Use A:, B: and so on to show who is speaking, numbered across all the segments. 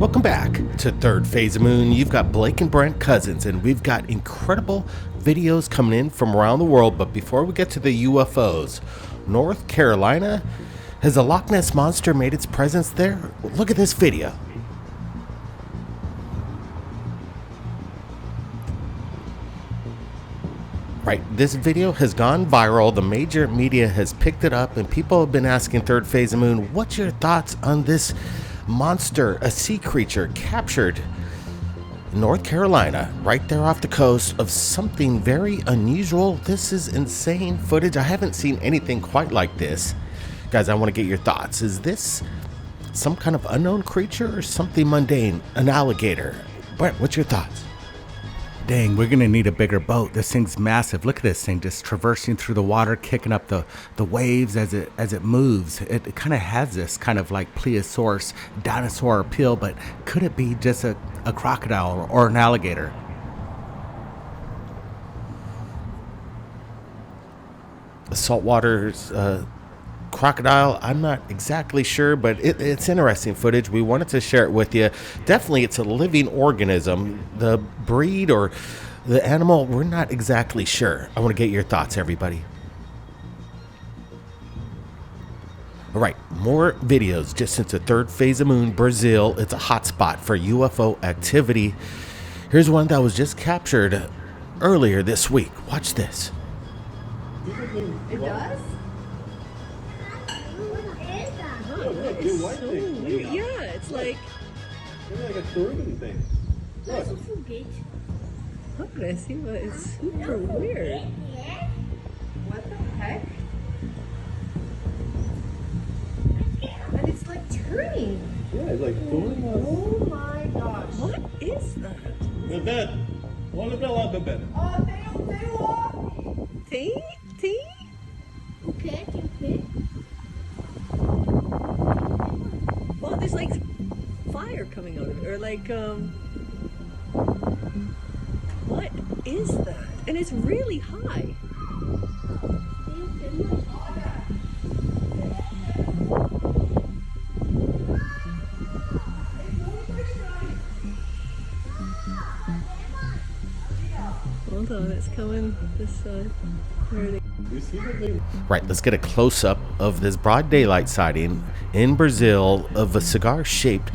A: Welcome back to Third Phase of Moon. You've got Blake and Brent Cousins, and we've got incredible videos coming in from around the world. But before we get to the UFOs, North Carolina, has a Loch Ness Monster made its presence there? Look at this video. Right, this video has gone viral. The major media has picked it up, and people have been asking Third Phase of Moon, what's your thoughts on this monster, a sea creature captured in North Carolina, right there off the coast of something very unusual? This is insane footage. I haven't seen anything quite like this. Guys, I want to get your thoughts. Is this some kind of unknown creature or something mundane? An alligator? Brent, what's your thoughts?
B: Dang, we're gonna need a bigger boat. This thing's massive. Look at this thing just traversing through the water, kicking up the waves as it moves. It kind of has this kind of like plesiosaurus dinosaur appeal, but could it be just a crocodile or an alligator?
A: Saltwater's crocodile, I'm not exactly sure, but it's interesting footage. We wanted to share it with you. Definitely it's a living organism. The breed or the animal, we're not exactly sure. I want to get your thoughts, everybody. All right, more videos just into Third Phase of Moon, Brazil. It's a hotspot for UFO activity. Here's one that was just captured earlier this week. Watch this.
C: It does?
D: It's so weird.
C: Yeah, it's like
D: a touring thing. Look.
C: aggressive, but it's super weird. What the heck? And it's like turning.
D: Yeah, it's like touring us.
C: Oh my gosh. What is that?
D: Bebê, olha pra lá, Bebê.
C: Oh, tem? Tem?
E: O quê? Tem o quê?
C: Well, there's like fire coming out of it, or like, what is that? And it's really high. Hold on, it's coming this side. Where are they?
D: You see the thing?
A: Right, let's get a close-up of this broad daylight sighting in Brazil of a cigar shaped,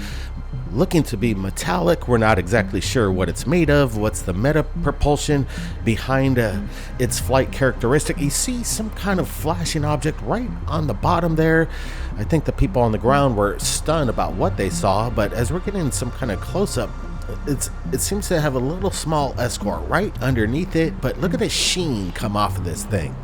A: looking to be metallic. We're not exactly sure what it's made of, what's the meta propulsion behind its flight characteristic. You see some kind of flashing object right on the bottom there. I think the people on the ground were stunned about what they saw, but as we're getting some kind of close-up, it seems to have a little small escort right underneath it, but look at the sheen come off of this thing.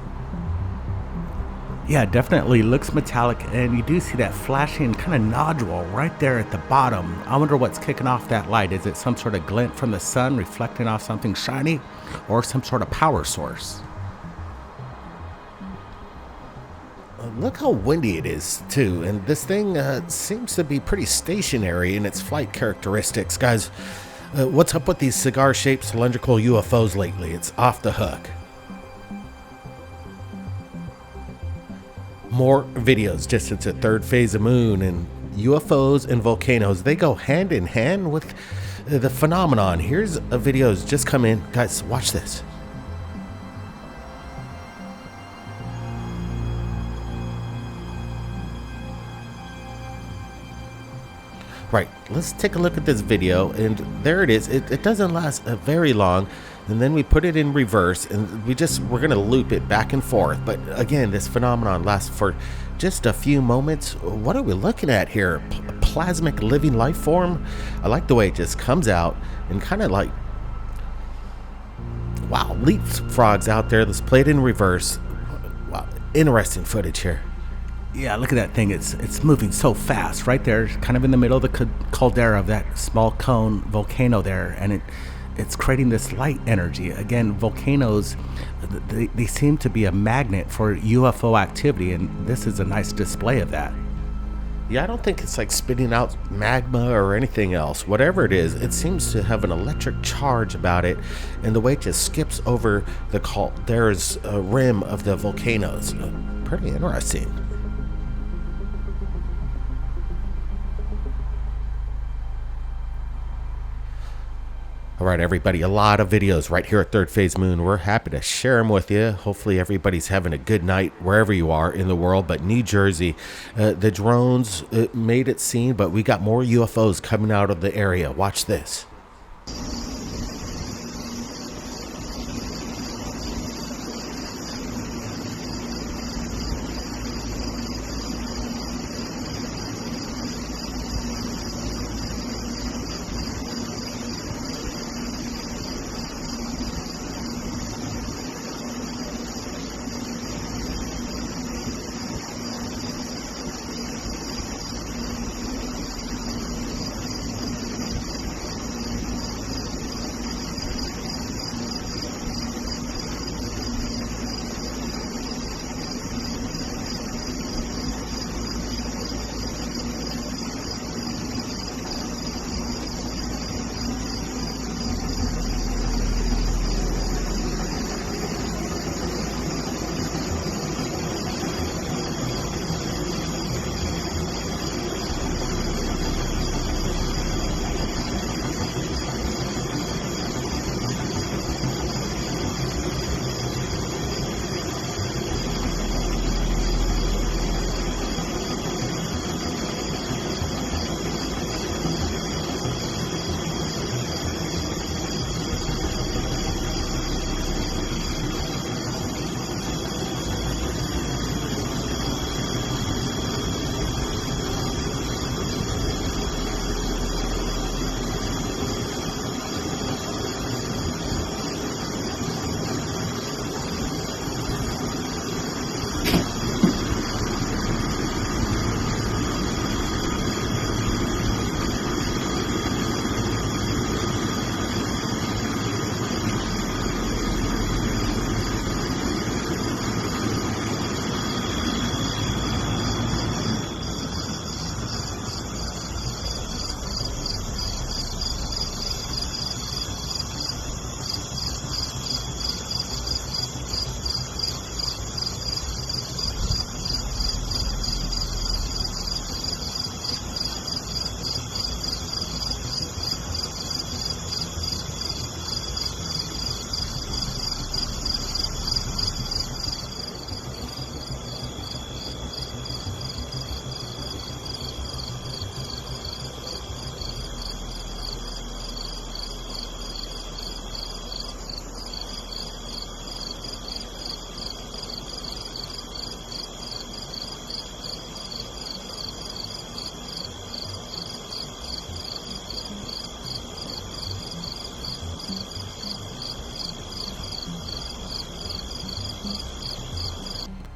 B: Yeah, definitely looks metallic, and you do see that flashing kind of nodule right there at the bottom. I wonder what's kicking off that light. Is it some sort of glint from the sun reflecting off something shiny, or some sort of power source?
A: Look how windy it is too, and this thing seems to be pretty stationary in its flight characteristics. Guys, what's up with these cigar-shaped cylindrical UFOs lately? It's off the hook. More videos just into Third Phase of Moon, and UFOs and volcanoes, they go hand in hand with the phenomenon. Here's a video's just come in. Guys, watch this. Right, let's take a look at this video, and there it is. It doesn't last very long, and then we put it in reverse, and we're gonna loop it back and forth. But again, this phenomenon lasts for just a few moments. What are we looking at here? A plasmic living life form? I like the way it just comes out and kind of like, wow, leapfrogs out there. Let's play it in reverse. Wow, interesting footage here.
B: Yeah, look at that thing. It's moving so fast right there, kind of in the middle of the caldera of that small cone volcano there, and it's creating this light energy. Again, volcanoes, they seem to be a magnet for UFO activity, and this is a nice display of that.
A: Yeah, I don't think it's like spitting out magma or anything else. Whatever it is, it seems to have an electric charge about it, and the way it just skips over the caldera's rim of the volcanoes. Pretty interesting. All right, everybody, a lot of videos right here at Third Phase Moon. We're happy to share them with you. Hopefully everybody's having a good night wherever you are in the world. But New Jersey, the drones made it seem, but we got more UFOs coming out of the area. Watch this.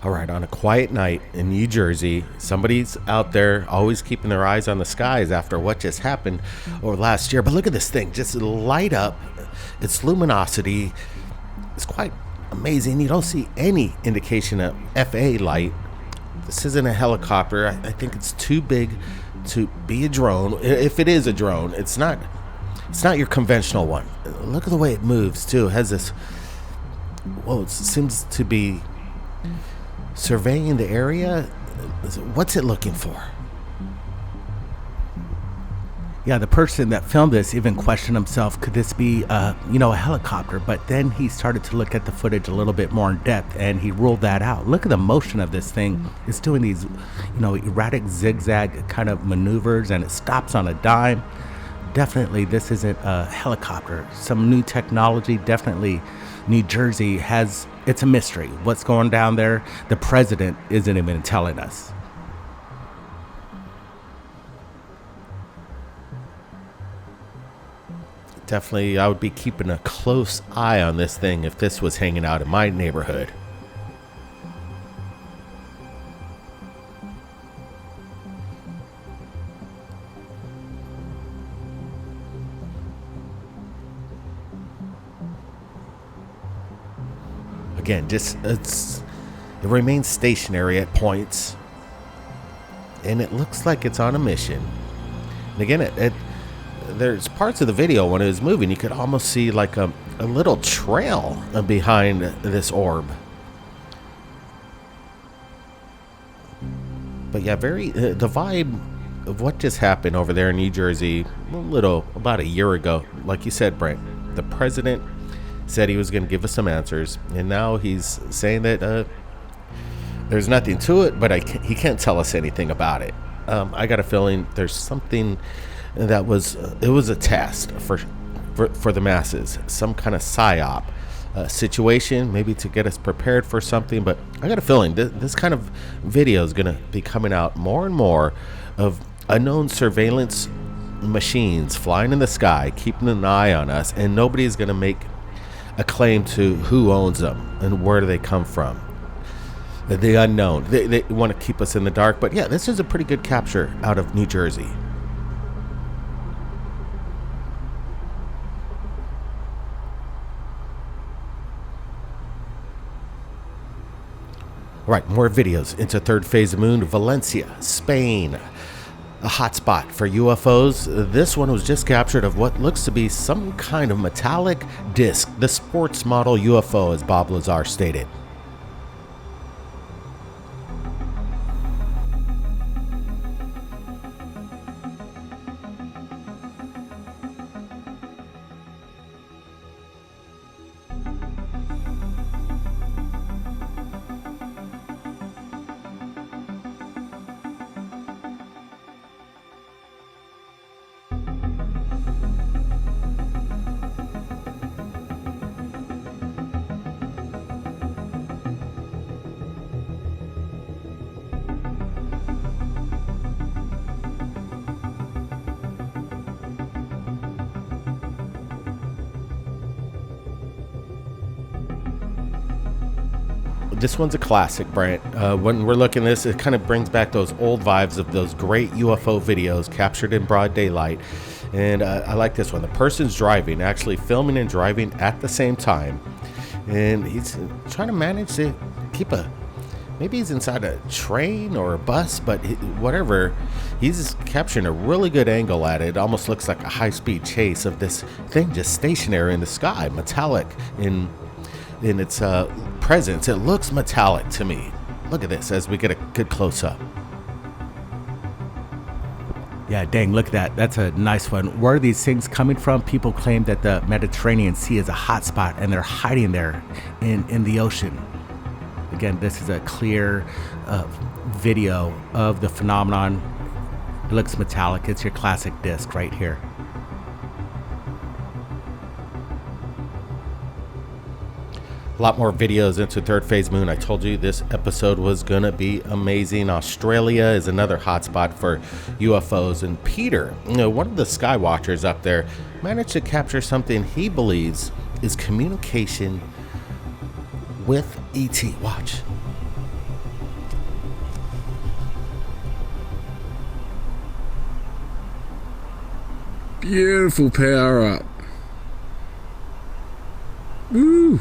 A: All right, on a quiet night in New Jersey, somebody's out there always keeping their eyes on the skies after what just happened over last year. But look at this thing, just light up. Its luminosity is quite amazing. You don't see any indication of FA light. This isn't a helicopter. I think it's too big to be a drone. If it is a drone, it's not your conventional one. Look at the way it moves too. It has this, whoa, it seems to be surveying the area. What's it looking for?
B: Yeah, the person that filmed this even questioned himself, could this be a helicopter? But then he started to look at the footage a little bit more in depth, and he ruled that out. Look at the motion of this thing. It's doing these erratic zigzag kind of maneuvers, and it stops on a dime. Definitely this isn't a helicopter. Some new technology. Definitely New Jersey has, it's a mystery. What's going down there? The president isn't even telling us.
A: Definitely, I would be keeping a close eye on this thing if this was hanging out in my neighborhood. Again, it remains stationary at points, and it looks like it's on a mission. And again, there's parts of the video when it was moving, you could almost see like a little trail behind this orb. But yeah, the vibe of what just happened over there in New Jersey about a year ago, like you said, Brent. The president said he was going to give us some answers, and now he's saying that there's nothing to it, but he can't tell us anything about it. I got a feeling there's something that was a test for the masses, some kind of psyop situation, maybe to get us prepared for something. But I got a feeling this kind of video is going to be coming out more and more of unknown surveillance machines flying in the sky, keeping an eye on us, and nobody's going to make a claim to who owns them and where do they come from. The unknown. They want to keep us in the dark. But yeah, this is a pretty good capture out of New Jersey. All right, more videos into third phase of moon. Valencia, Spain, a hotspot for UFOs. This one was just captured of what looks to be some kind of metallic disc, the sports model UFO, as Bob Lazar stated. This one's a classic, Brent. When we're looking at this, it kind of brings back those old vibes of those great UFO videos captured in broad daylight. And I like this one. The person's driving, actually filming and driving at the same time. And he's trying to manage to keep maybe he's inside a train or a bus, but whatever. He's capturing a really good angle at it. It almost looks like a high-speed chase of this thing just stationary in the sky, metallic in its presence. It looks metallic to me. Look at this as we get a good close-up.
B: Yeah, dang, look at that. That's a nice one. Where are these things coming from? People claim that the Mediterranean Sea is a hot spot and they're hiding there in the ocean. Again, this is a clear video of the phenomenon. It looks metallic. It's your classic disc right here.
A: A lot more videos into third phase moon. I told you this episode was going to be amazing. Australia is another hotspot for UFOs. And Peter, one of the sky watchers up there, managed to capture something he believes is communication with ET. Watch.
F: Beautiful power up. Woo!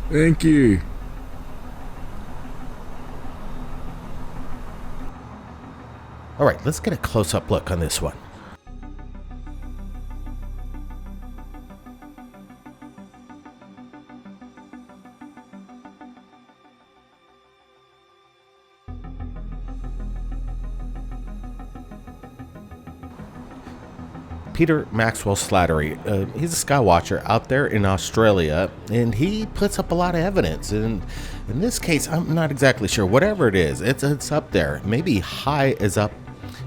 F: Thank you.
A: All right, let's get a close-up look on this one. Peter Maxwell Slattery, he's a sky watcher out there in Australia, and he puts up a lot of evidence. And in this case, I'm not exactly sure. Whatever it is, it's up there. Maybe high is up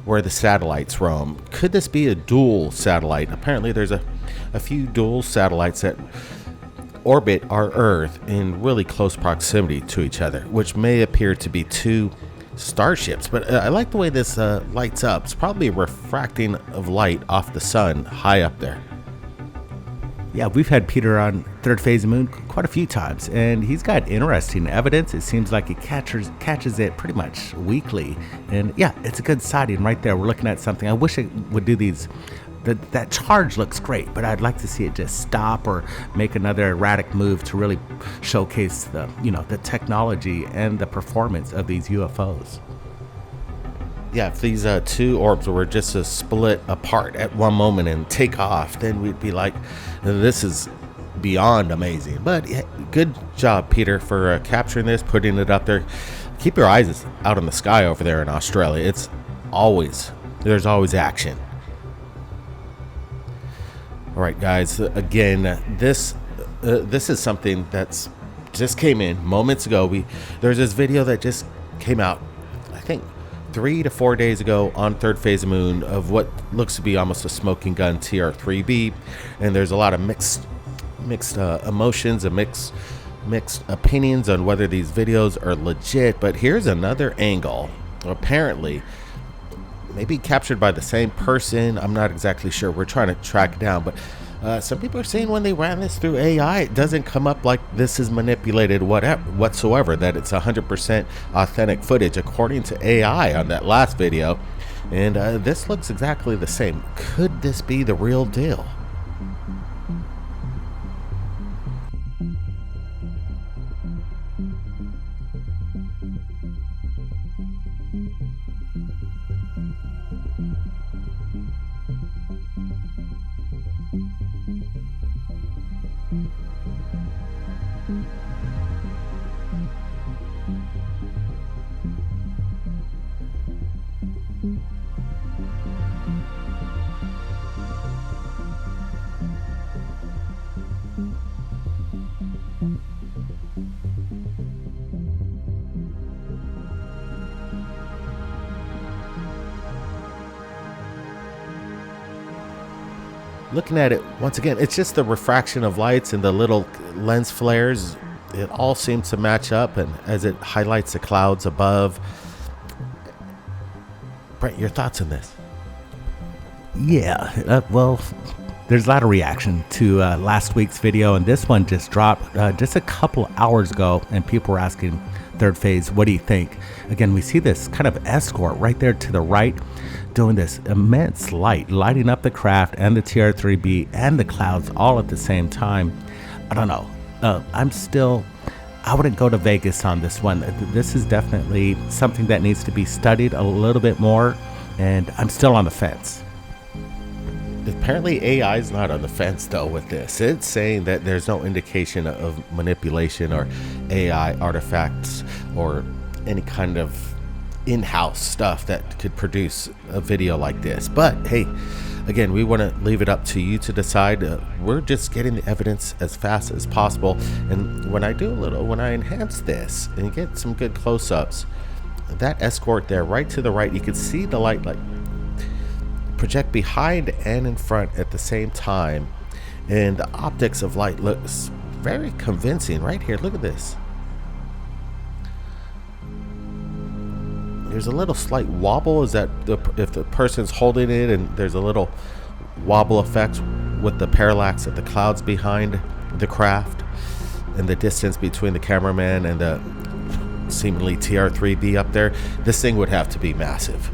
A: where the satellites roam. Could this be a dual satellite? Apparently, there's a few dual satellites that orbit our Earth in really close proximity to each other, which may appear to be two starships. But I like the way this lights up. It's probably refracting of light off the sun high up there.
B: Yeah, we've had Peter on Third Phase of Moon quite a few times, and he's got interesting evidence. It seems like he catches it pretty much weekly. And yeah, it's a good sighting right there. We're looking at something. I wish it would do these. That charge looks great, but I'd like to see it just stop or make another erratic move to really showcase the technology and the performance of these UFOs.
A: Yeah, if these two orbs were just to split apart at one moment and take off, then we'd be like, this is beyond amazing. But yeah, good job, Peter, for capturing this, putting it up there. Keep your eyes out in the sky over there in Australia. There's always action. All right, guys. Again, this is something that's just came in moments ago. There's this video that just came out, I think 3 to 4 days ago on Third Phase of Moon, of what looks to be almost a smoking gun TR3B, and there's a lot of mixed emotions and mixed opinions on whether these videos are legit. But here's another angle, apparently maybe captured by the same person. I'm not exactly sure. We're trying to track it down, but some people are saying when they ran this through AI, it doesn't come up like this is manipulated whatsoever, that it's 100% authentic footage according to AI on that last video. And this looks exactly the same. Could this be the real deal? Looking at it once again, it's just the refraction of lights and the little lens flares. It all seems to match up, and as it highlights the clouds above. Brent, your thoughts on this?
B: Yeah, well, there's a lot of reaction to last week's video, and this one just dropped just a couple hours ago, and people were asking Third Phase, what do you think? Again, we see this kind of escort right there to the right, doing this immense lighting up the craft and the TR3B and the clouds all at the same time. I don't know. I wouldn't go to Vegas on this one. This is definitely something that needs to be studied a little bit more, and I'm still on the fence.
A: Apparently AI is not on the fence though with this. It's saying that there's no indication of manipulation or AI artifacts or any kind of in-house stuff that could produce a video like this. But hey, again, we want to leave it up to you to decide. We're just getting the evidence as fast as possible, and when I enhance this and get some good close-ups, that escort there right to the right, you can see the light like project behind and in front at the same time, and the optics of light looks very convincing right here. Look at this. There's a little slight wobble. Is that if the person's holding it, and there's a little wobble effect with the parallax of the clouds behind the craft and the distance between the cameraman and the seemingly TR3B up there. This thing would have to be massive.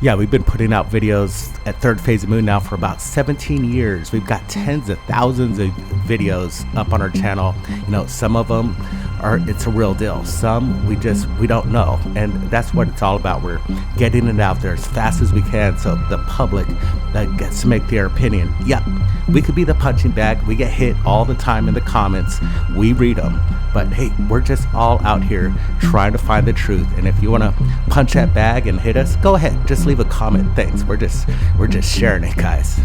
B: Yeah, we've been putting out videos at Third Phase of Moon now for about 17 years. We've got tens of thousands of videos up on our channel. You know, some of them it's a real deal. Some we don't know. And that's what it's all about. We're getting it out there as fast as we can so the public gets to make their opinion. Yep, we could be the punching bag. We get hit all the time in the comments. We read them. But hey, we're just all out here trying to find the truth. And if you want to punch that bag and hit us, go ahead. Just leave a comment. Thanks. We're just sharing it, guys.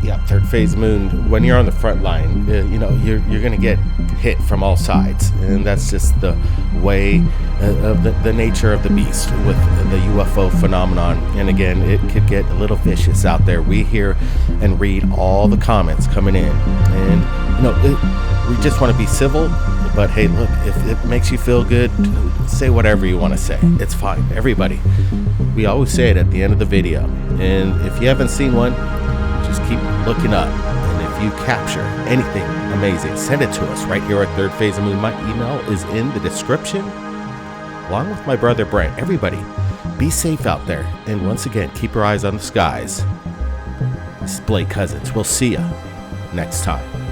A: Yeah, Third Phase Moon, when you're on the front line, you're going to get hit from all sides. And that's just the way of the nature of the beast with the UFO phenomenon. And again, it could get a little vicious out there. We hear and read all the comments coming in. And, we just want to be civil. But hey, look, if it makes you feel good, say whatever you want to say. It's fine. Everybody. We always say it at the end of the video. And if you haven't seen one, just keep looking up. And if you capture anything amazing, send it to us right here at Third Phase of Moon. My email is in the description, along with my brother Brent. Everybody, be safe out there. And once again, keep your eyes on the skies. This is Blake Cousins. We'll see ya next time.